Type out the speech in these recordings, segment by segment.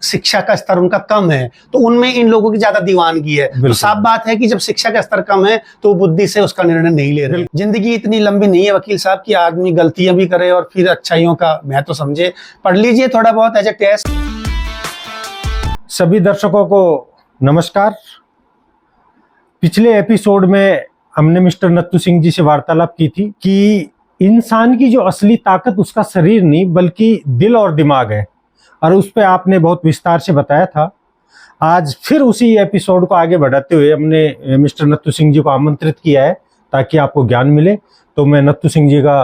शिक्षा का स्तर उनका कम है, तो उनमें इन लोगों की ज्यादा दीवानगी है। तो साफ बात है कि जब शिक्षा का स्तर कम है तो बुद्धि से उसका निर्णय नहीं ले रहे। जिंदगी इतनी लंबी नहीं है वकील साहब कि आदमी गलतियां भी करे और फिर अच्छाइयों का महत्व समझे। पढ़ लीजिए थोड़ा बहुत एज ए टेस्ट। सभी दर्शकों को नमस्कार। पिछले एपिसोड में हमने मिस्टर नत्थू सिंह जी से वार्तालाप की थी कि इंसान की जो असली ताकत उसका शरीर नहीं बल्कि दिल और दिमाग है, और उस पर आपने बहुत विस्तार से बताया था। आज फिर उसी एपिसोड को आगे बढ़ाते हुए हमने मिस्टर नत्थू सिंह जी को आमंत्रित किया है ताकि आपको ज्ञान मिले। तो मैं नत्थू सिंह जी का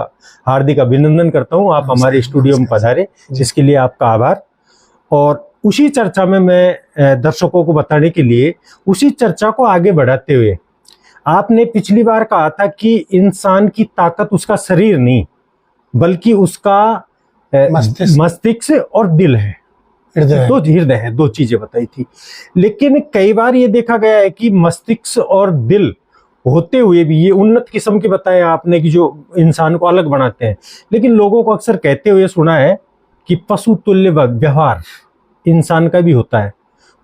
हार्दिक अभिनंदन करता हूं, आप हमारे स्टूडियो में पधारे, इसके लिए आपका आभार। और उसी चर्चा में मैं दर्शकों को बताने के लिए उसी चर्चा को आगे बढ़ाते हुए, आपने पिछली बार कहा था कि इंसान की ताकत उसका शरीर नहीं बल्कि उसका मस्तिष्क और दिल है, हृदय है। दो चीजें बताई थी। लेकिन कई बार ये देखा गया है कि मस्तिष्क और दिल होते हुए भी, ये उन्नत किस्म के बताया आपने कि जो इंसान को अलग बनाते हैं, लेकिन लोगों को अक्सर कहते हुए सुना है कि पशु तुल्य व्यवहार इंसान का भी होता है।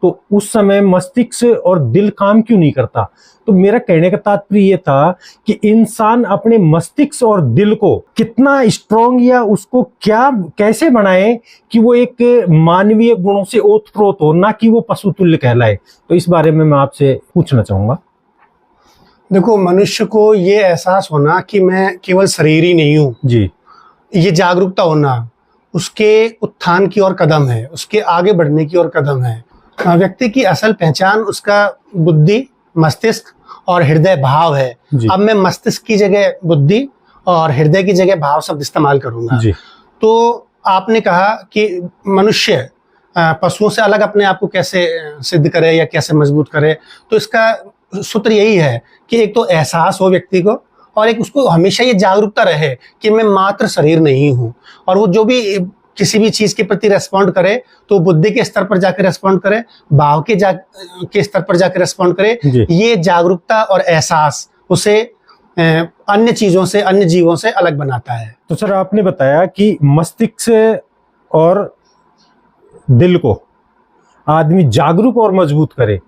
तो उस समय मस्तिष्क और दिल काम क्यों नहीं करता? तो मेरा कहने का तात्पर्य ये था कि इंसान अपने मस्तिष्क और दिल को कितना स्ट्रॉन्ग या उसको क्या कैसे बनाए कि वो एक मानवीय गुणों से ओतप्रोत हो, ना कि वो पशु तुल्य कहलाए। तो इस बारे में मैं आपसे पूछना चाहूंगा। देखो, मनुष्य को ये एहसास होना कि मैं केवल शरीर ही नहीं हूँ जी, ये जागरूकता होना उसके उत्थान की ओर कदम है, उसके आगे बढ़ने की ओर कदम है। व्यक्ति की असल पहचान उसका बुद्धि, मस्तिष्क और हृदय भाव है। अब मैं मस्तिष्क की जगह बुद्धि और हृदय की जगह भाव शब्द इस्तेमाल करूंगा। तो आपने कहा कि मनुष्य पशुओं से अलग अपने आप को कैसे सिद्ध करे या कैसे मजबूत करे, तो इसका सूत्र यही है कि एक तो एहसास हो व्यक्ति को, और एक उसको हमेशा ये जागरूकता रहे कि मैं मात्र शरीर नहीं हूँ। और वो जो भी किसी भी चीज के प्रति रेस्पॉन्ड करे तो बुद्धि के स्तर पर जाकर रेस्पॉन्ड करे, भाव के स्तर पर जाकर रेस्पॉन्ड करे। ये जागरूकता और एहसास उसे अन्य चीजों से, अन्य जीवों से अलग बनाता है। तो सर, आपने बताया कि मस्तिष्क और दिल को आदमी जागरूक और मजबूत करे,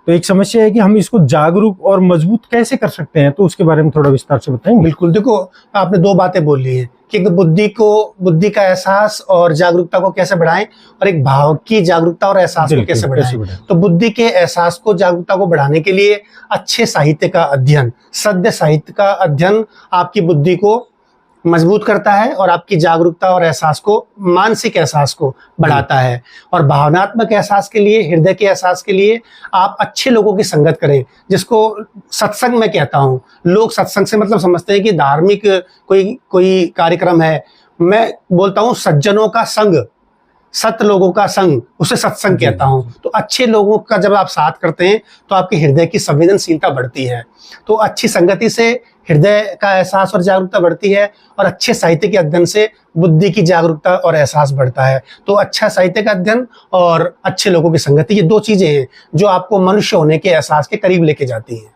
तो एक समस्या है कि हम इसको जागरूक और मजबूत कैसे कर सकते हैं, तो उसके बारे में थोड़ा विस्तार से बताएंगे। बिल्कुल। देखो, आपने दो बातें बोली हैं कि एक बुद्धि का एहसास और जागरूकता को कैसे बढ़ाएं, और एक भाव की जागरूकता और एहसास को कैसे बढ़ाएं। तो बुद्धि के एहसास को, जागरूकता को बढ़ाने के लिए अच्छे साहित्य का अध्ययन, सद्य साहित्य का अध्ययन आपकी बुद्धि को मजबूत करता है और आपकी जागरूकता और एहसास को, मानसिक एहसास को बढ़ाता है। और भावनात्मक एहसास के लिए, हृदय के एहसास के लिए आप अच्छे लोगों की संगत करें, जिसको सत्संग मैं कहता हूँ। लोग सत्संग से मतलब समझते हैं कि धार्मिक कोई कार्यक्रम है। मैं बोलता हूँ सज्जनों का संग, सत लोगों का संग, उसे सत्संग कहता हूँ। तो अच्छे लोगों का जब आप साथ करते हैं तो आपके हृदय की संवेदनशीलता बढ़ती है। तो अच्छी संगति से हृदय का एहसास और जागरूकता बढ़ती है, और अच्छे साहित्य के अध्ययन से बुद्धि की जागरूकता और एहसास बढ़ता है। तो अच्छा साहित्य का अध्ययन और अच्छे लोगों की संगति, ये दो चीजें हैं जो आपको मनुष्य होने के एहसास के करीब लेके जाती हैं।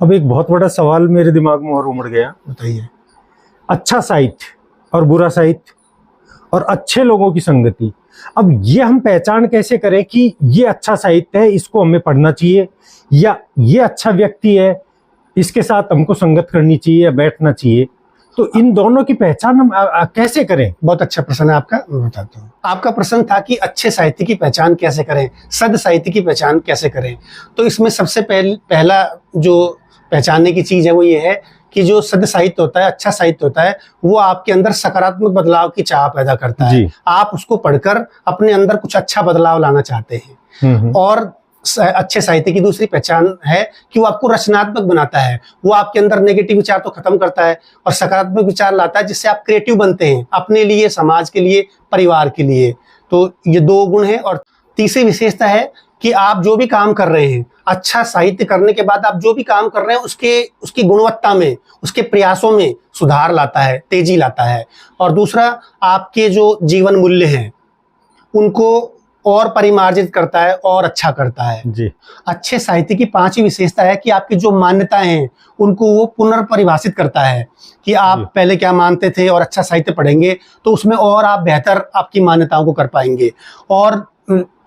अब एक बहुत बड़ा सवाल मेरे दिमाग में और उमड़ गया। बताइए। अच्छा साहित्य और बुरा साहित्य और अच्छे लोगों की संगति, अब ये हम पहचान कैसे करें कि ये अच्छा साहित्य है, इसको हमें पढ़ना चाहिए, या ये अच्छा व्यक्ति है, इसके साथ हमको संगत करनी चाहिए या बैठना चाहिए? तो इन दोनों की पहचान हम कैसे करें? बहुत अच्छा प्रश्न है आपका, मैं बताता हूँ। आपका प्रश्न था कि अच्छे साहित्य की पहचान कैसे करें, सद साहित्य की पहचान कैसे करें। तो इसमें सबसे पहला जो पहचानने की चीज है वो ये है कि जो सद साहित्य होता है, अच्छा साहित्य होता है, वो आपके अंदर सकारात्मक बदलाव की चाह पैदा करता है। आप उसको पढ़कर अपने अंदर कुछ अच्छा बदलाव लाना चाहते हैं। और अच्छे साहित्य की दूसरी पहचान है कि वो आपको रचनात्मक बनाता है। वो आपके अंदर नेगेटिव विचार तो खत्म करता है और सकारात्मक विचार लाता है, जिससे आप क्रिएटिव बनते हैं अपने लिए, समाज के लिए, परिवार के लिए। तो ये दो गुण हैं। और तीसरी विशेषता है कि आप जो भी काम कर रहे हैं, अच्छा साहित्य करने के बाद आप जो भी काम कर रहे हैं उसकी गुणवत्ता में, उसके प्रयासों में सुधार लाता है, तेजी लाता है। और दूसरा, आपके जो जीवन मूल्य हैं उनको और परिमार्जित करता है और अच्छा करता है जी। अच्छे साहित्य की पांचवी विशेषता है कि आपकी जो मान्यताएं हैं उनको वो पुनर्परिभाषित करता है कि आप पहले क्या मानते थे, और अच्छा साहित्य पढ़ेंगे तो उसमें और आप बेहतर आपकी मान्यताओं को कर पाएंगे। और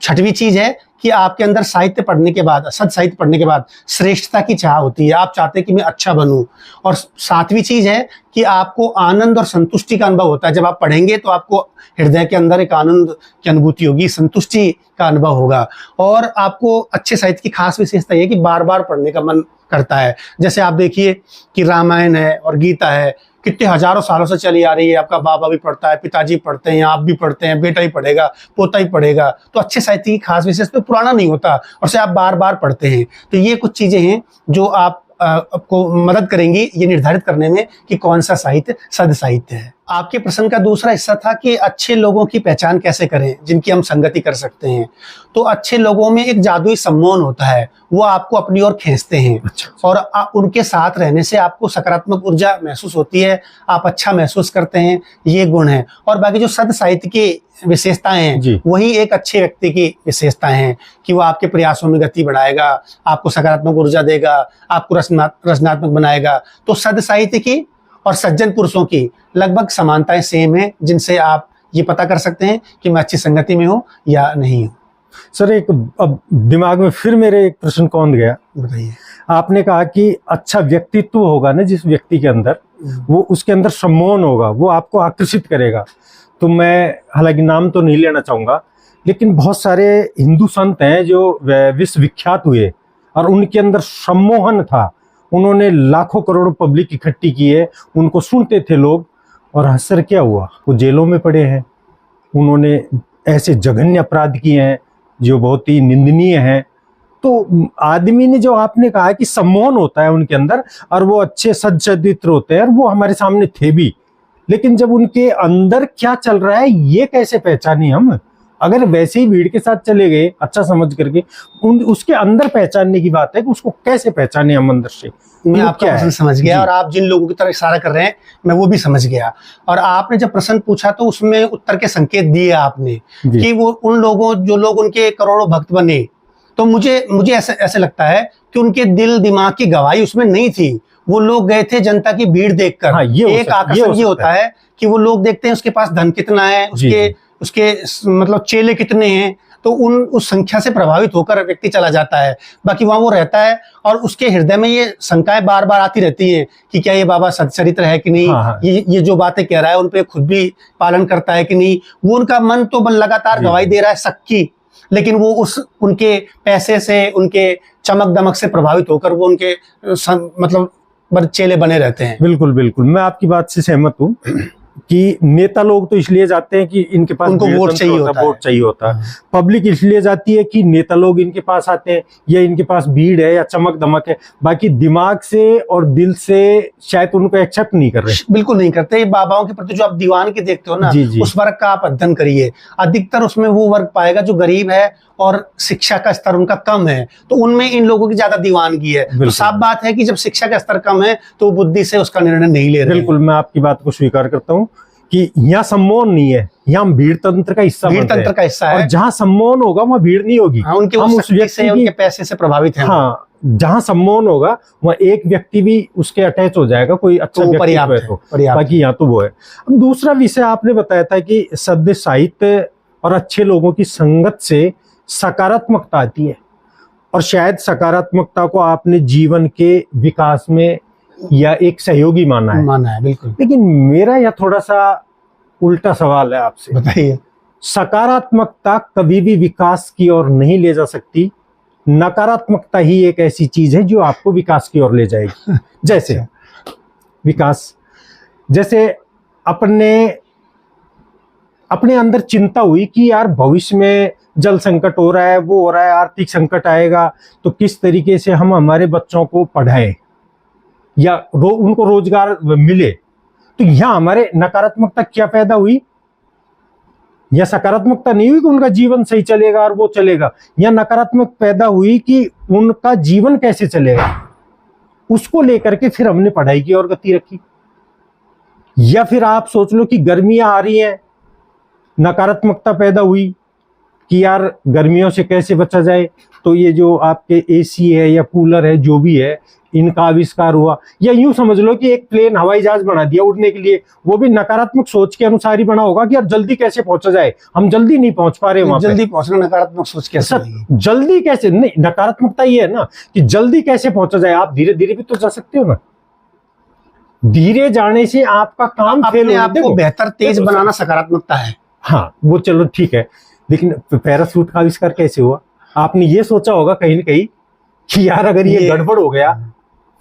छठवीं चीज है कि आपके अंदर साहित्य पढ़ने के बाद, सद साहित्य पढ़ने के बाद श्रेष्ठता की चाह होती है, आप चाहते हैं कि मैं अच्छा बनूं। और सातवीं चीज है कि आपको आनंद और संतुष्टि का अनुभव होता है। जब आप पढ़ेंगे तो आपको हृदय के अंदर एक आनंद की अनुभूति होगी, संतुष्टि का अनुभव होगा। और आपको अच्छे साहित्य की खास विशेषता ये कि बार बार पढ़ने का मन करता है। जैसे आप देखिए कि रामायण है और गीता है, कितने हजारों सालों से चली आ रही है, आपका बाबा भी पढ़ता है, पिताजी पढ़ते हैं, आप भी पढ़ते हैं, बेटा ही पढ़ेगा, पोता ही पढ़ेगा। तो अच्छे साहित्य की खास विशेषता पुराना नहीं होता और से आप बार बार पढ़ते हैं। तो ये कुछ चीजें हैं जो आपको मदद करेंगी ये निर्धारित करने में कि कौन सा साहित्य सद साहित्य है। आपके प्रश्न का दूसरा हिस्सा था कि अच्छे लोगों की पहचान कैसे करें जिनकी हम संगति कर सकते हैं। तो अच्छे लोगों में एक जादुई सम्मोहन होता है, वो आपको अपनी ओर खींचते हैं। अच्छा। और उनके साथ रहने से आपको सकारात्मक ऊर्जा महसूस होती है, आप अच्छा महसूस करते हैं, ये गुण है। और बाकी जो सद साहित्य की विशेषताएं हैं वही एक अच्छे व्यक्ति की विशेषताएं हैं कि वो आपके प्रयासों में गति बढ़ाएगा, आपको सकारात्मक ऊर्जा देगा, आपको रचनात्मक बनाएगा। तो सद साहित्य की और सज्जन पुरुषों की लगभग समानताएं सेम है, जिनसे आप ये पता कर सकते हैं कि मैं अच्छी संगति में हूँ या नहीं हूँ। सर एक अब दिमाग में फिर मेरे एक प्रश्न कौंध गया, बताइए। आपने कहा कि अच्छा व्यक्तित्व होगा ना जिस व्यक्ति के अंदर, वो उसके अंदर सम्मोहन होगा, वो आपको आकर्षित करेगा। तो मैं हालांकि नाम तो नहीं लेना चाहूंगा, लेकिन बहुत सारे हिंदू संत हैं जो विश्व विख्यात हुए और उनके अंदर सम्मोहन था। उन्होंने लाखों करोड़ों पब्लिक इकट्ठी की है, उनको सुनते थे लोग, और असर क्या हुआ? वो जेलों में पड़े हैं। उन्होंने ऐसे जघन्य अपराध किए हैं जो बहुत ही निंदनीय हैं। तो आदमी ने, जो आपने कहा कि सम्मोहन होता है उनके अंदर और वो अच्छे सच्चरित्र होते हैं और वो हमारे सामने थे भी, लेकिन जब उनके अंदर क्या चल रहा है ये कैसे पहचाने हम? अगर वैसे ही भीड़ के साथ चले गए अच्छा समझ करके, उसके अंदर पहचानने की बात है कि उसको कैसे पहचाने हम अंदर से। मैं आपका प्रश्न समझ गया और आप जिन लोगों की तरफ इशारा कर रहे हैं मैं वो भी समझ गया। और आपने जब प्रश्न पूछा तो उसमें उत्तर के संकेत दिए आपने कि वो उन लोगों, जो लोग उनके करोड़ों भक्त बने, तो मुझे ऐसे लगता है कि उनके दिल दिमाग की गवाही उसमें नहीं थी। वो लोग गए थे जनता की भीड़ देखकर। हाँ, एक आकर्षण ये होता है कि वो लोग देखते हैं उसके पास धन कितना है, उसके मतलब चेले कितने हैं, तो उस संख्या से प्रभावित होकर व्यक्ति चला जाता है। बाकी वहां वो रहता है और उसके हृदय में ये शंकाएं बार बार आती रहती हैं कि क्या ये बाबा सच्चरित्र है कि नहीं। हाँ। ये जो बातें कह रहा है उन पे खुद भी पालन करता है कि नहीं। वो उनका मन तो लगातार गवाही दे रहा है शक की, लेकिन वो उनके पैसे से, उनके चमक दमक से प्रभावित होकर वो उनके मतलब चेले बने रहते हैं। बिल्कुल बिल्कुल, मैं आपकी बात से सहमत हूँ कि नेता लोग तो इसलिए जाते हैं कि इनके पास उनको वोट चाहिए होता है। पब्लिक इसलिए जाती है कि नेता लोग इनके पास आते हैं या इनके पास भीड़ है या चमक दमक है। बाकी दिमाग से और दिल से शायद उनको एक्सेप्ट नहीं कर रहे। बिल्कुल नहीं करते। बाबाओं के प्रति जो आप दीवान के देखते हो ना, उस वर्ग का आप अध्ययन करिए, अधिकतर उसमें वो वर्ग पाएगा जो गरीब है और शिक्षा का स्तर उनका कम है, तो उनमें इन लोगों की ज्यादा दीवानगी है। तो साफ बात है कि जब शिक्षा का स्तर कम है तो बुद्धि से उसका निर्णय नहीं ले रहे। बिल्कुल, मैं आपकी बात को स्वीकार करता हूँ कि यहाँ सम्मोहन नहीं है, यहाँ भीड़ तंत्र का हिस्सा है। और जहाँ सम्मोहन होगा वहाँ भीड़ नहीं होगी। हाँ, उनके उस व्यक्ति से, उनके पैसे से प्रभावित है। हाँ, जहाँ सम्मोहन होगा वहाँ एक व्यक्ति भी उसके अटैच हो जाएगा, कोई अच्छा व्यक्ति है तो। बाकी यहाँ तो वो है। अब दूसरा विषय आपने बताया था कि सद्य साहित्य और अच्छे लोगों की संगत से सकारात्मकता आती है, और शायद सकारात्मकता को आपने जीवन के विकास में या एक सहयोगी माना है। बिल्कुल। लेकिन मेरा यह थोड़ा सा उल्टा सवाल है आपसे। बताइए। सकारात्मकता कभी भी विकास की ओर नहीं ले जा सकती, नकारात्मकता ही एक ऐसी चीज है जो आपको विकास की ओर ले जाएगी। जैसे विकास, जैसे अपने अंदर चिंता हुई कि यार भविष्य में जल संकट हो रहा है, वो हो रहा है, आर्थिक संकट आएगा, तो किस तरीके से हम हमारे बच्चों को पढ़ाएं या उनको रोजगार मिले। तो यहाँ हमारे नकारात्मकता क्या पैदा हुई? या सकारात्मकता नहीं हुई कि उनका जीवन सही चलेगा और वो चलेगा, या नकारात्मक पैदा हुई कि उनका जीवन कैसे चलेगा, उसको लेकर के फिर हमने पढ़ाई की ओर गति रखी। या फिर आप सोच लो कि गर्मियां आ रही हैं, नकारात्मकता पैदा हुई कि यार गर्मियों से कैसे बचा जाए, तो ये जो आपके एसी है या कूलर है जो भी है, इनका आविष्कार हुआ, या यूं समझ लो कि एक प्लेन हवाई जहाज बना दिया उड़ने के लिए, वो भी नकारात्मक सोच के अनुसार ही बना होगा कि यार जल्दी कैसे पहुंचा जाए, हम जल्दी नहीं पहुंच पा रहे वहां पे। जल्दी पहुंचना नकारात्मक सोच कैसे नहीं? जल्दी कैसे नहीं, नकारात्मकता ये है ना कि जल्दी कैसे पहुंचा जाए। आप धीरे धीरे भी तो जा सकते हो ना, धीरे जाने से आपका काम फेल अपने आप को बेहतर तेज बनाना सकारात्मकता है। हाँ वो चलो ठीक है, लेकिन पैराशूट का आविष्कार कैसे हुआ? आपने ये सोचा होगा कहीं ना कहीं कि यार अगर ये गड़बड़ हो गया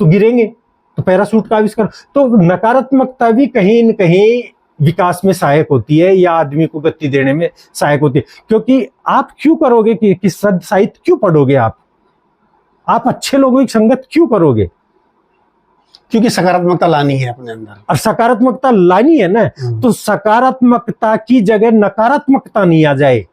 तो गिरेंगे, तो पैराशूट का आविष्कार। तो नकारात्मकता भी कहीं न कहीं विकास में सहायक होती है या आदमी को गति देने में सहायक होती है। क्योंकि आप क्यों करोगे कि सद साहित्य क्यों पढ़ोगे? आप अच्छे लोगों की संगत क्यों करोगे? क्योंकि सकारात्मकता लानी है अपने अंदर, और सकारात्मकता लानी है ना, तो सकारात्मकता की जगह नकारात्मकता नहीं आ जाए,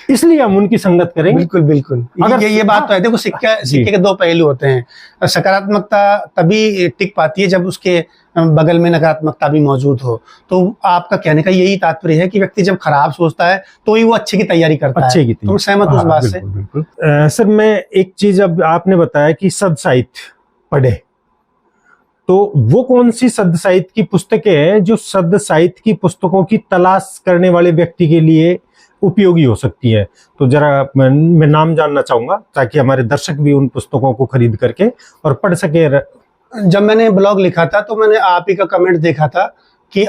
इसलिए हम उनकी संगत करेंगे। बिल्कुल बिल्कुल, अगर ये बात तो है। देखो सिक्के के दो पहलू होते हैं। सकारात्मकता तभी टिक पाती है जब उसके बगल में नकारात्मकता भी मौजूद हो। तो आपका कहने का यही तात्पर्य है कि व्यक्ति जब खराब सोचता है तो ही वो अच्छे की तैयारी करता है। तो सहमत उस बात से। बिल्कुल। सर मैं एक चीज, अब आपने बताया कि सद साहित्य पढ़े, तो वो कौन सी सद साहित्य की पुस्तकें हैं जो सद साहित्य की पुस्तकों की तलाश करने वाले व्यक्ति के लिए उपयोगी हो सकती है? तो जरा मैं नाम जानना चाहूंगा ताकि हमारे दर्शक भी उन पुस्तकों को खरीद करके और पढ़ सके। जब मैंने ब्लॉग लिखा था तो मैंने आप ही का कमेंट देखा था कि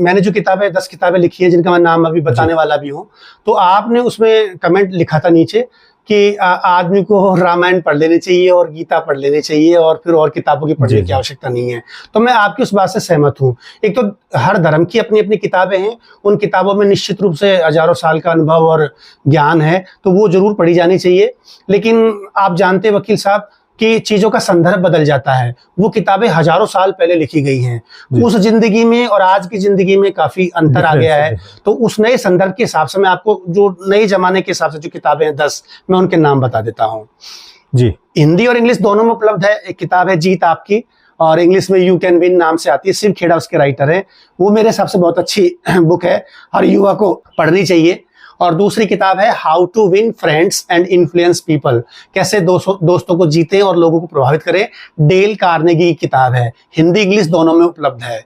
मैंने जो किताबें 10 किताबें लिखी हैं जिनका मैं नाम अभी बताने वाला भी हूँ, तो आपने उसमें कमेंट लिखा था नीचे कि आदमी को रामायण पढ़ लेनी चाहिए और गीता पढ़ लेनी चाहिए और फिर और किताबों की पढ़ने की आवश्यकता नहीं है। तो मैं आपकी उस बात से सहमत हूँ। एक तो हर धर्म की अपनी अपनी किताबें हैं, उन किताबों में निश्चित रूप से हजारों साल का अनुभव और ज्ञान है, तो वो जरूर पढ़ी जानी चाहिए। लेकिन आप जानते हैं वकील साहब कि चीजों का संदर्भ बदल जाता है। वो किताबें हजारों साल पहले लिखी गई हैं, उस जिंदगी में और आज की जिंदगी में काफी अंतर आ गया है। तो उस नए संदर्भ के हिसाब से मैं आपको जो नए जमाने के हिसाब से जो किताबें हैं 10, मैं उनके नाम बता देता हूँ जी। हिंदी और इंग्लिश दोनों में उपलब्ध है। एक किताब है जीत आपकी, और इंग्लिश में यू कैन विन नाम से आती है। शिव खेड़ा उसके राइटर है। वो मेरे हिसाब से बहुत अच्छी बुक है, हर युवा को पढ़नी चाहिए। और दूसरी किताब है how to win friends and influence people, कैसे दोस्तों को जीतें और लोगों को प्रभावित करें। डेल कार्नेगी की किताब है, हिंदी इंग्लिश दोनों में उपलब्ध है।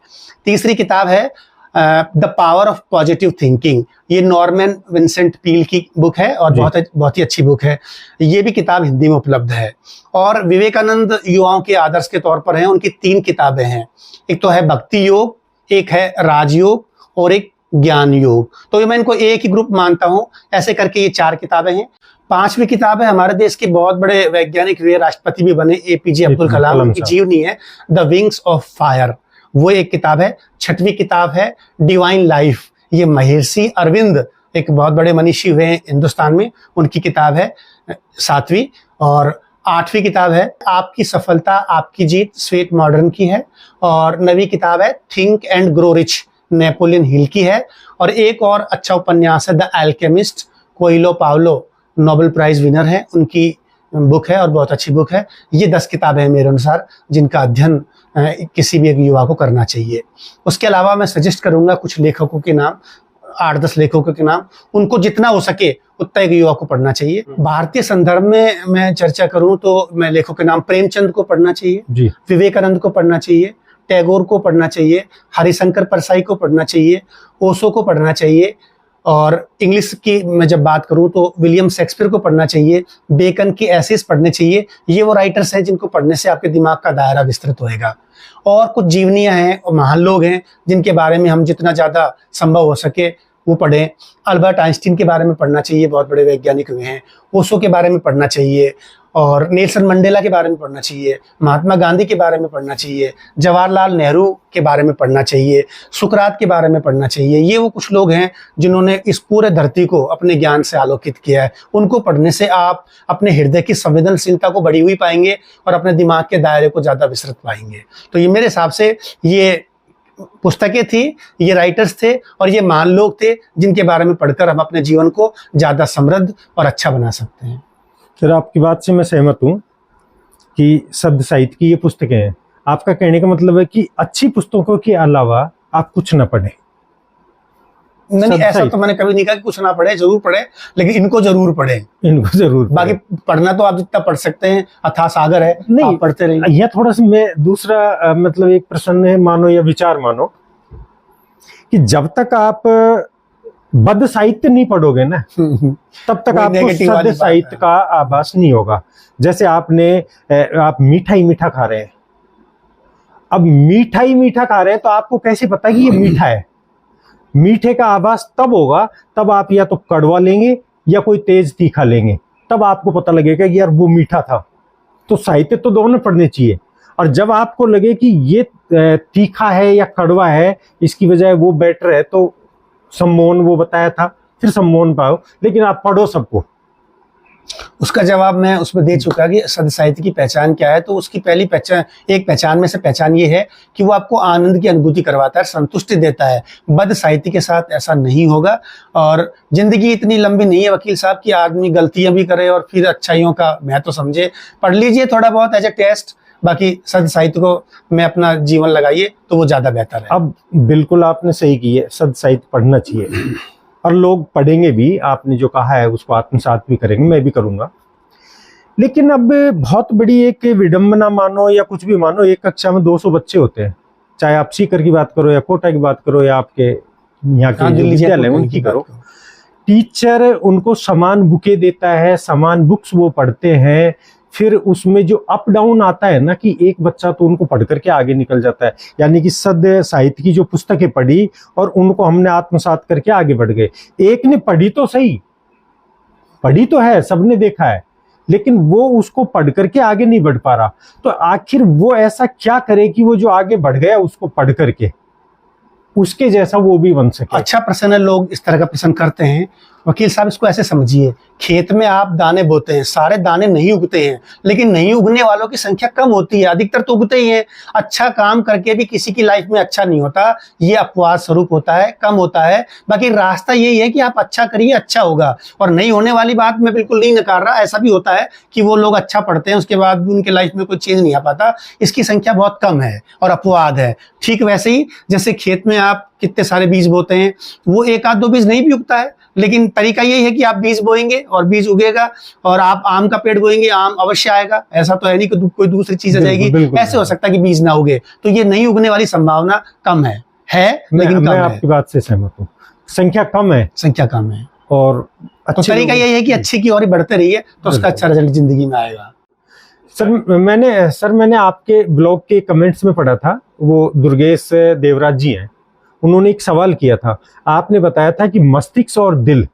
तीसरी किताब है the power of positive thinking, ये नॉर्मन विंसेंट पील की बुक है और बहुत ही अच्छी बुक है। ये भी किताब हिंदी में उपलब्ध है। और विवेकानंद युवाओं के आदर्श के तौर पर हैं, उनकी 3 किताबें हैं। एक तो है भक्ति योग, एक है राजयोग और एक ज्ञान योग। तो मैं इनको एक ही ग्रुप मानता हूं। ऐसे करके ये 4 किताबें हैं। 5वीं किताब है हमारे देश के बहुत बड़े वैज्ञानिक हुए, राष्ट्रपति भी बने, एपीजे अब्दुल कलाम, उनकी जीवनी है द विंग्स ऑफ फायर, वो एक किताब है। 6वीं किताब है डिवाइन लाइफ, ये महर्षि अरविंद एक बहुत बड़े मनीषी हुए हैं हिंदुस्तान में, उनकी किताब है 7वीं। और 8वीं किताब है आपकी सफलता आपकी जीत, स्वेट मॉडर्न की है। और 9वीं किताब है think and grow rich, Napoleon Hill की है। और एक और अच्छा उपन्यास है द अल्केमिस्ट, कोइलो पाउलो नोबेल प्राइज विनर है, उनकी बुक है और बहुत अच्छी बुक है। ये 10 किताबें हैं मेरे अनुसार जिनका अध्ययन किसी भी एक युवा को करना चाहिए। उसके अलावा मैं सजेस्ट करूंगा कुछ लेखकों के नाम, 8-10 लेखकों के नाम, उनको जितना हो सके उतना एक युवा को पढ़ना चाहिए। भारतीय संदर्भ में मैं चर्चा करूं तो मैं लेखकों के नाम, प्रेमचंद को पढ़ना चाहिए, विवेकानंद को पढ़ना चाहिए, टैगोर को पढ़ना चाहिए, हरिशंकर परसाई को पढ़ना चाहिए, ओशो को पढ़ना चाहिए। और इंग्लिश की मैं जब बात करूं तो विलियम शेक्सपियर को पढ़ना चाहिए, बेकन की एसेस पढ़ने चाहिए। ये वो राइटर्स हैं जिनको पढ़ने से आपके दिमाग का दायरा विस्तृत होएगा। और कुछ जीवनियां हैं और महान लोग हैं जिनके बारे में हम जितना ज़्यादा संभव हो सके वो पढ़ें। अल्बर्ट आइंस्टीन के बारे में पढ़ना चाहिए, बहुत बड़े वैज्ञानिक हुए हैं। ओशो के बारे में पढ़ना चाहिए, और नेल्सन मंडेला के बारे में पढ़ना चाहिए, महात्मा गांधी के बारे में पढ़ना चाहिए, जवाहरलाल नेहरू के बारे में पढ़ना चाहिए, सुकरात के बारे में पढ़ना चाहिए। ये वो कुछ लोग हैं जिन्होंने इस पूरे धरती को अपने ज्ञान से आलोकित किया है। उनको पढ़ने से आप अपने हृदय की संवेदनशीलता को बढ़ी हुई पाएंगे और अपने दिमाग के दायरे को ज़्यादा विस्तृत पाएंगे। तो ये मेरे हिसाब से ये पुस्तकें थी, ये राइटर्स थे और ये महान लोग थे जिनके बारे में पढ़कर हम अपने जीवन को ज़्यादा समृद्ध और अच्छा बना सकते हैं। सर आपकी बात से मैं सहमत हूँ कि शब्द साहित्य की ये पुस्तकें हैं। आपका कहने का मतलब है कि अच्छी पुस्तकों के अलावा आप कुछ न पढ़ें। नहीं सद ऐसा साहित्य। तो मैंने कभी नहीं कहा कि कुछ ना पढ़े, जरूर पढ़े, लेकिन इनको जरूर पढ़े। इनको जरूर बाकी पढ़ना तो आप जितना पढ़ सकते हैं, अथाह सागर है, नहीं, आप पढ़ते रहिए। यह थोड़ा सा मैं दूसरा मतलब एक प्रश्न है मानो या विचार मानो कि जब तक आप बद साहित्य नहीं पढ़ोगे ना तब तक वही आपको negative वाली सद बात साहित्य है। का आभास नहीं होगा। जैसे आप मीठा ही मीठा खा रहे हैं, अब मीठा ही मीठा खा रहे हैं तो आपको कैसे पता कि ये मीठा है? मीठे का आभास तब होगा तब आप या तो कड़वा लेंगे या कोई तेज तीखा लेंगे, तब आपको पता लगेगा कि यार वो मीठा था। तो साहित्य तो दोनों पढ़ने चाहिए, और जब आपको लगे कि ये तीखा है या कड़वा है, इसकी बजाय वो बेटर है, तो सम्मोहन वो बताया था, फिर सम्मोहन पाओ, लेकिन आप पढ़ो सबको। उसका जवाब मैं उसमें दे चुका कि सद साहित्य की पहचान क्या है। तो उसकी पहली पहचान, एक पहचान में से पहचान ये है कि वो आपको आनंद की अनुभूति करवाता है, संतुष्टि देता है। बद साहित्य के साथ ऐसा नहीं होगा। और जिंदगी इतनी लंबी नहीं है वकील साहब कि आदमी गलतियां भी करे और फिर अच्छाइयों का महत्व समझे। पढ़ लीजिए थोड़ा बहुत एज ए टेस्ट, बाकी सद साहित्य को में अपना जीवन लगाइए तो वो ज्यादा बेहतर है। अब बिल्कुल आपने सही की है, सद साहित्य पढ़ना चाहिए और लोग पढ़ेंगे भी। आपने जो कहा है उसको आत्मसात भी करेंगे, मैं भी करूंगा। लेकिन अब बहुत बड़ी एक विडंबना मानो या कुछ भी मानो, एक कक्षा में 200 बच्चे होते हैं, चाहे आप सीकर की बात करो या कोटा की बात करो या आपके यहाँ के जो विद्यालय उनकी करो। टीचर उनको समान बुकें देता है, समान बुक्स वो पढ़ते हैं, फिर उसमें जो अप डाउन आता है ना कि एक बच्चा तो उनको पढ़ करके आगे निकल जाता है, यानी कि सद साहित्य की जो पुस्तकें पढ़ी और उनको हमने आत्मसात करके आगे बढ़ गए। एक ने पढ़ी तो सही, पढ़ी तो है, सबने देखा है, लेकिन वो उसको पढ़ करके आगे नहीं बढ़ पा रहा। तो आखिर वो ऐसा क्या करे कि वो जो आगे बढ़ गया उसको पढ़ करके उसके जैसा वो भी बन सके। अच्छा प्रश्न है, लोग इस तरह का प्रश्न करते हैं। वकील साहब इसको ऐसे समझिए, खेत में आप दाने बोते हैं, सारे दाने नहीं उगते हैं, लेकिन नहीं उगने वालों की संख्या कम होती है, अधिकतर तो उगते ही हैं। अच्छा काम करके भी किसी की लाइफ में अच्छा नहीं होता, ये अपवाद स्वरूप होता है, कम होता है। बाकी रास्ता यही है कि आप अच्छा करिए, अच्छा होगा। और नहीं होने वाली बात मैं बिल्कुल नहीं नकार रहा, ऐसा भी होता है कि वो लोग अच्छा पढ़ते हैं उसके बाद भी उनके लाइफ में कोई चेंज नहीं आ पाता। इसकी संख्या बहुत कम है और अपवाद है। ठीक वैसे ही जैसे खेत में आप कितने सारे बीज बोते हैं, वो एक आध दो बीज नहीं भी उगता है, लेकिन तरीका यही है कि आप बीज बोएंगे और बीज उगेगा। और आप आम का पेड़ बोएंगे, आम अवश्य आएगा। ऐसा तो है नहीं कि कोई दूसरी चीज आ जाएगी। ऐसे हो सकता है कि बीज ना उगे, तो ये नहीं उगने वाली संभावना कम है लेकिन कम मैं है। आपकी बात से सहमत हूँ, संख्या कम है, संख्या कम है। और तो तरीका यही है कि अच्छे की ओर ही बढ़ते रहिए, तो उसका अच्छा रिजल्ट जिंदगी में आएगा। सर मैंने आपके ब्लॉग के कमेंट्स में पढ़ा था, वो दुर्गेश देवराज जी हैं, उन्होंने एक सवाल किया था। आपने बताया था कि मस्तिष्क और दिल,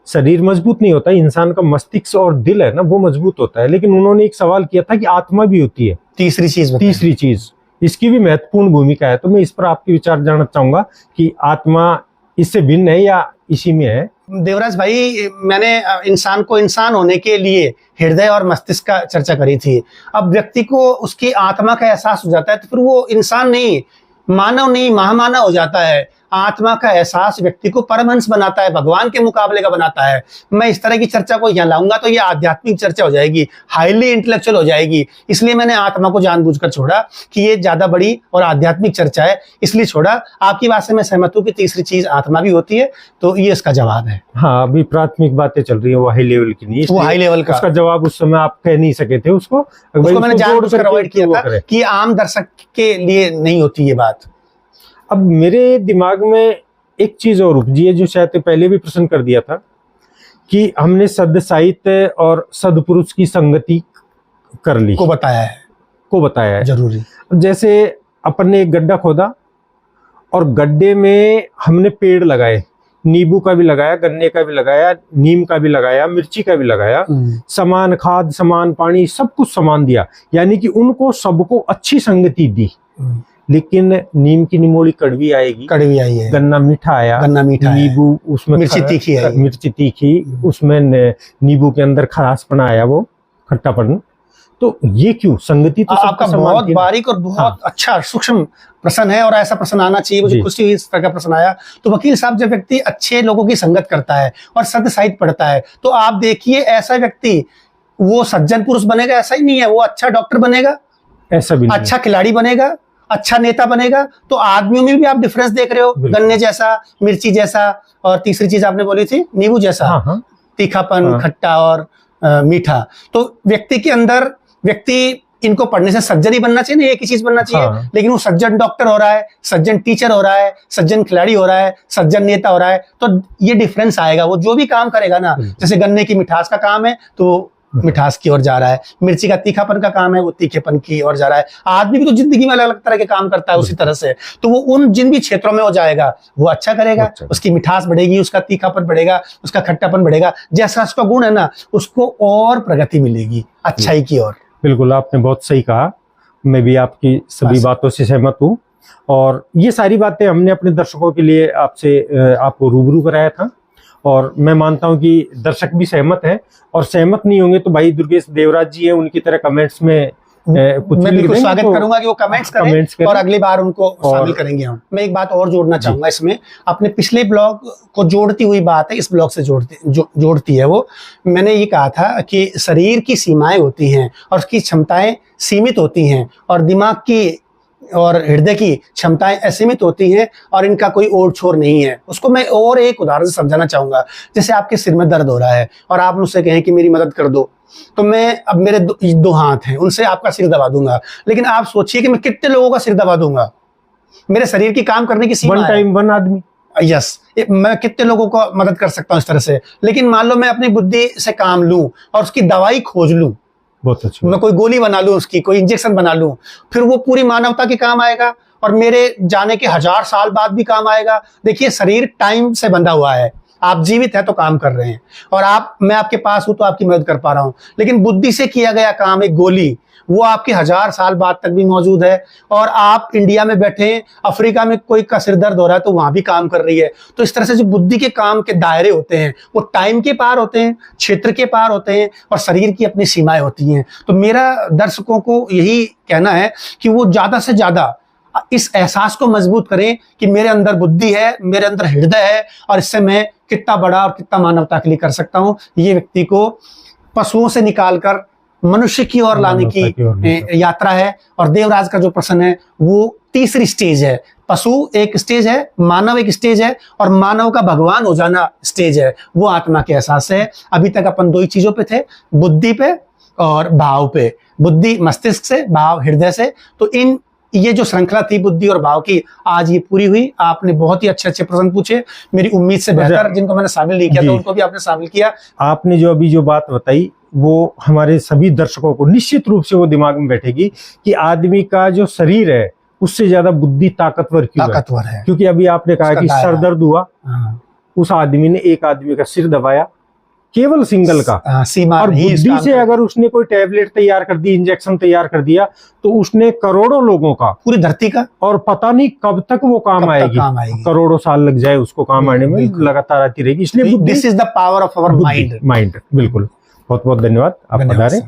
शरीर मजबूत नहीं होता, इंसान का मस्तिष्क और दिल है ना वो मजबूत होता है, लेकिन उन्होंने एक सवाल किया था कि आत्मा भी होती है, तीसरी चीज, इसकी भी महत्वपूर्ण भूमिका है। तो मैं इस पर आपके विचार जानना चाहूंगा कि आत्मा इससे भिन्न है या इसी में है। देवराज भाई, मैंने इंसान को इंसान होने के लिए हृदय और मस्तिष्क का चर्चा करी थी। अब व्यक्ति को उसकी आत्मा का एहसास हो जाता है तो फिर वो इंसान नहीं, मानव नहीं, महामानव हो जाता है। आत्मा का एहसास व्यक्ति को परमहंस बनाता है, भगवान के मुकाबले का बनाता है। मैं इस तरह की चर्चा को यहाँ लाऊंगा तो ये आध्यात्मिक चर्चा हो जाएगी, हाईली इंटेलेक्चुअल हो जाएगी। इसलिए मैंने आत्मा को जानबूझकर छोड़ा कि ये ज्यादा बड़ी और आध्यात्मिक चर्चा है, इसलिए छोड़ा। आपकी बात से मैं सहमत हूँ कि तीसरी चीज आत्मा भी होती है, तो ये इसका जवाब है। हाँ, अभी प्राथमिक बातें चल रही है, वो हाई लेवल की नहीं, वो हाई लेवल का उसका जवाब उस समय आप कह नहीं सके थे। उसको मैंने जानबूझकर अवॉइड किया था कि आम दर्शक के लिए नहीं होती ये बात। अब मेरे दिमाग में एक चीज और उपजी है जो शायद पहले भी प्रश्न कर दिया था कि हमने सद साहित्य और सदपुरुष की संगति कर ली, को बताया है जरूरी। जैसे अपन ने एक गड्ढा खोदा और गड्ढे में हमने पेड़ लगाए, नींबू का भी लगाया, गन्ने का भी लगाया, नीम का भी लगाया, मिर्ची का भी लगाया, समान खाद, समान पानी, सब कुछ समान दिया, यानी कि उनको सबको अच्छी संगति दी। लेकिन नीम की निमोली कड़वी आई है, गन्ना मीठा आया, नींबू उसमें मिर्ची तीखी, उसमें नींबू के अंदर खरासपना आया, वो खट्टापन। तो ये क्यों संगति? तो आपका बहुत बारीक और बहुत अच्छा सूक्ष्म प्रश्न है और ऐसा प्रश्न आना चाहिए। मुझे खुशी हुई इस तरह का प्रश्न आया। तो वकील साहब, जब व्यक्ति अच्छे लोगों की संगत करता है और सद साहित्य पढ़ता है तो आप देखिए ऐसा व्यक्ति वो सज्जन पुरुष बनेगा, ऐसा ही नहीं है। वो अच्छा डॉक्टर बनेगा, ऐसा भी नहीं, अच्छा खिलाड़ी बनेगा अच्छा नेता बनेगा। तो आदमियों में भी आप डिफरेंस देख रहे हो, गन्ने जैसा, मिर्ची जैसा, और तीसरी चीज आपने बोली थी नींबू जैसा। हाँ, हाँ। तीखापन, खट्टा और मीठा। तो व्यक्ति के अंदर, व्यक्ति इनको पढ़ने से सज्जन ही बनना चाहिए ना, एक ही चीज बनना चाहिए। हाँ। लेकिन वो सज्जन डॉक्टर हो रहा है, सज्जन टीचर हो रहा है, सज्जन खिलाड़ी हो रहा है, सज्जन नेता हो रहा है, तो ये डिफरेंस आएगा। वो जो भी काम करेगा ना, जैसे गन्ने की मिठास का काम है तो मिठास की ओर जा रहा है, मिर्ची का तीखापन का काम है वो तीखेपन की ओर जा रहा है। आदमी भी तो जिंदगी में अलग अलग तरह के काम करता है उसी तरह से, तो वो उन जिन भी क्षेत्रों में वो जाएगा वो अच्छा करेगा, उसकी मिठास बढ़ेगी, उसका तीखापन बढ़ेगा, उसका खट्टापन बढ़ेगा, जैसा उसका गुण है ना उसको और प्रगति मिलेगी अच्छाई की ओर। बिल्कुल, आपने बहुत सही कहा, मैं भी आपकी सभी बातों से सहमत हूँ। और ये सारी बातें हमने अपने दर्शकों के लिए आपसे आपको रूबरू कराया था, और मैं मानता हूं कि दर्शक भी सहमत है, और सहमत नहीं होंगे तो भाई दुर्गेश देवराज जी है, उनकी तरह कमेंट्स में कुछ मैं बिल्कुल स्वागत तो करूंगा कि वो कमेंट्स करें और अगली बार उनको शामिल करेंगे हम। मैं एक बात और जोड़ना चाहूंगा इसमें, अपने पिछले ब्लॉग को जोड़ती हुई बात है, इस ब्लॉग से जोड़ती है वो। मैंने ये कहा था कि शरीर की सीमाएं होती हैं और उसकी क्षमताएं सीमित होती हैं, और दिमाग की और हृदय की क्षमताएं असीमित होती हैं, और इनका कोई ओर छोर नहीं है। उसको मैं और एक उदाहरण से समझाना चाहूंगा। जैसे आपके सिर में दर्द हो रहा है और आप मुझसे कहें कि मेरी मदद कर दो, तो मैं अब मेरे दो हाथ हैं, उनसे आपका सिर दबा दूंगा। लेकिन आप सोचिए कि मैं कितने लोगों का सिर दबा दूंगा। मेरे शरीर की काम करने की सीमा है। वन टाइम वन आदमी। यस, मैं कितने लोगों को मदद कर सकता हूँ इस तरह से। लेकिन मान लो मैं अपनी बुद्धि से काम लूं और उसकी दवाई खोज लूं, बहुत अच्छा, मैं कोई गोली बना लूं, उसकी कोई इंजेक्शन बना लूं, फिर वो पूरी मानवता के काम आएगा और मेरे जाने के 1000 साल बाद भी काम आएगा। देखिए, शरीर टाइम से बंधा हुआ है, आप जीवित है तो काम कर रहे हैं, और मैं आपके पास हूं तो आपकी मदद कर पा रहा हूं। लेकिन बुद्धि से किया गया काम, एक गोली, वो आपके 1000 साल बाद तक भी मौजूद है। और आप इंडिया में बैठे हैं, अफ्रीका में कोई का सिर दर्द हो रहा है तो वहां भी काम कर रही है। तो इस तरह से जो बुद्धि के काम के दायरे होते हैं वो टाइम के पार होते हैं, क्षेत्र के पार होते हैं, और शरीर की अपनी सीमाएं होती हैं। तो मेरा दर्शकों को यही कहना है कि वो ज्यादा से ज्यादा इस एहसास को मजबूत करें कि मेरे अंदर बुद्धि है, मेरे अंदर हृदय है, और इससे मैं कितना बड़ा और कितना मानवता के लिए कर सकता हूं। ये व्यक्ति को पशुओं से निकालकर मनुष्य की ओर लाने की यात्रा है। और देवराज का जो प्रश्न है वो तीसरी स्टेज है। पशु एक स्टेज है, मानव एक स्टेज है, और मानव का भगवान हो जाना स्टेज है। वो आत्मा के एहसास है। अभी तक अपन दो ही चीजों पे थे, बुद्धि पे और भाव पे। बुद्धि मस्तिष्क से, भाव हृदय से। तो ये जो श्रृंखला थी बुद्धि और भाव की, आज ये पूरी हुई। आपने बहुत ही अच्छे अच्छे प्रश्न पूछे, मेरी उम्मीद से बेहतर, जिनको मैंने शामिल नहीं किया था उनको भी आपने शामिल किया। आपने जो अभी जो बात बताई वो हमारे सभी दर्शकों को निश्चित रूप से वो दिमाग में बैठेगी कि आदमी का जो शरीर है उससे ज्यादा बुद्धि ताकतवर क्यों है। क्योंकि अभी आपने कहा कि सर दर्द हुआ, उस आदमी ने एक आदमी का सिर दबाया, केवल सिंगल का। सीमा और बुद्धि से अगर उसने कोई टैबलेट तैयार कर दी, इंजेक्शन तैयार कर दिया, तो उसने करोड़ों लोगों का, पूरी धरती का, और पता नहीं कब तक वो काम आएगी। करोड़ों साल लग जाए उसको काम आने में, लगातार आती रहेगी। इसलिए this is the power of our mind. बिल्कुल। बहुत बहुत धन्यवाद, आप बता रहे।